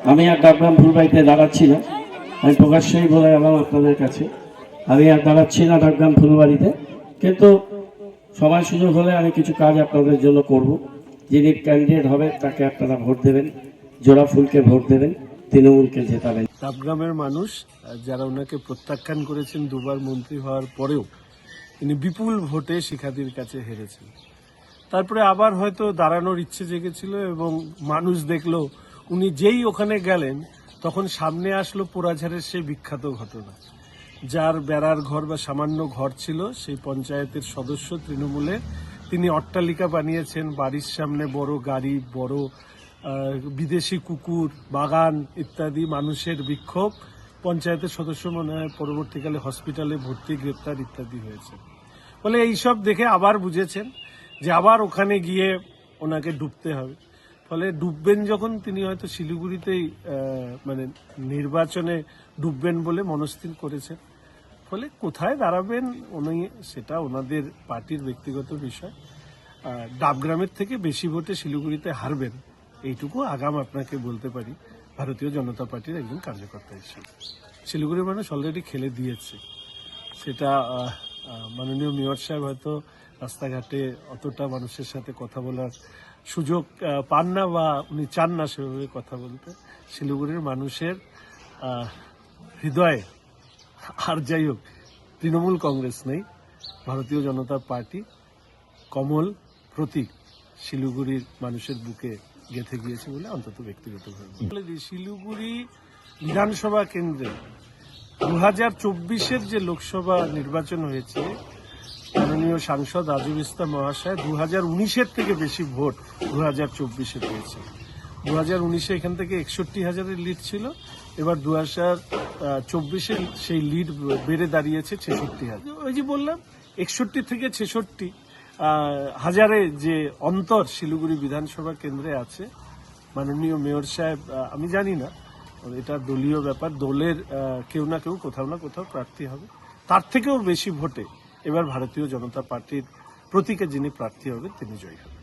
আমি আর ডাকগ্রাম ফুলবাড়িতে দাঁড়াচ্ছি না, আমি প্রকাশ্যেই বলে গেলাম আপনাদের কাছে, আমি আর দাঁড়াচ্ছি না ডাকগ্রাম ফুলবাড়িতে। কিন্তু সময় সুযোগ হলে আমি কিছু কাজ আপনাদের জন্য করব। যিনি ক্যান্ডিডেট হবে তাকে আপনারা ভোট দেবেন, জোড়া ফুলকে ভোট দেবেন, তৃণমূলকে জেতাবেন। ডাবগ্রামের মানুষ যারা ওনাকে প্রত্যাখ্যান করেছেন দুবার মন্ত্রী হওয়ার পরেও তিনি বিপুল ভোটে শিখাদির কাছে হেরেছেন। তারপরে আবার হয়তো দাঁড়ানোর ইচ্ছে জেগেছিল এবং মানুষ দেখলো উনি যেই ওখানে গেলেন তখন সামনে আসলো পোড়াঝাড়ের সেই বিখ্যাত ঘটনা। যার বেড়ার ঘর বা সামান্য ঘর ছিল সেই পঞ্চায়েতের সদস্য তৃণমূলে, তিনি অট্টালিকা বানিয়েছেন, বাড়ির সামনে বড় গাড়ি, বড় বিদেশি কুকুর, বাগান ইত্যাদি, মানুষের বিক্ষোভ। পঞ্চায়েতের সদস্য মনে হয় পরবর্তীকালে হসপিটালে ভর্তি, গ্রেপ্তার ইত্যাদি হয়েছে। ফলে এইসব দেখে আবার বুঝেছেন যে আবার ওখানে গিয়ে ওনাকে ডুবতে হবে। ফলে ডুববেন যখন, তিনি হয়তো শিলিগুড়িতেই মানে নির্বাচনে ডুববেন বলে মনস্থির করেছেন। ফলে কোথায় দাঁড়াবেন উনি, সেটা ওনাদের পার্টির ব্যক্তিগত বিষয়। ডাবগ্রামের থেকে বেশি ভোটে শিলিগুড়িতে হারবেন এইটুকু আগাম আপনাকে বলতে পারি ভারতীয় জনতা পার্টির একজন কার্যকর্তা হিসেবে। শিলিগুড়ির মানুষ অলরেডি খেলে দিয়েছে সেটা। মাননীয় মেয়র সাহেব হয়তো রাস্তাঘাটে অতটা মানুষের সাথে কথা বলার সুযোগ পান না বা উনি চান না সেভাবে কথা বলতে। শিলিগুড়ির মানুষের হৃদয়ে আর যাই হোক তৃণমূল কংগ্রেস নেই, ভারতীয় জনতা পার্টি কমল প্রতীক শিলিগুড়ির মানুষের বুকে গেঁথে গিয়েছে বলে অন্তত ব্যক্তিগতভাবে শিলিগুড়ি বিধানসভা কেন্দ্রে 2024-এর যে লোকসভা নির্বাচন হয়েছে, মাননীয় সাংসদ রাজু বিস্তা মহাশয় 2019-এর থেকে বেশি ভোট 2024-এ পেয়েছে। 2019-এ এখান থেকে 61,000-এর লিড ছিল, এবার 2024-এ সেই লিড বেড়ে দাঁড়িয়েছে 66,000। ওই যে বললাম 61 থেকে 66 হাজারে যে অন্তর শিলিগুড়ি বিধানসভা কেন্দ্রে আছে। মাননীয় মেয়র সাহেব, আমি জানি না, এটা দলীয় ব্যাপার, দলের কেউ না কেউ কোথাও না কোথাও প্রার্থী হবে, তার থেকেও বেশি ভোটে এবার ভারতীয় জনতা পার্টির প্রতীকে যিনি প্রার্থী হবেন তিনি জয়ী হবেন।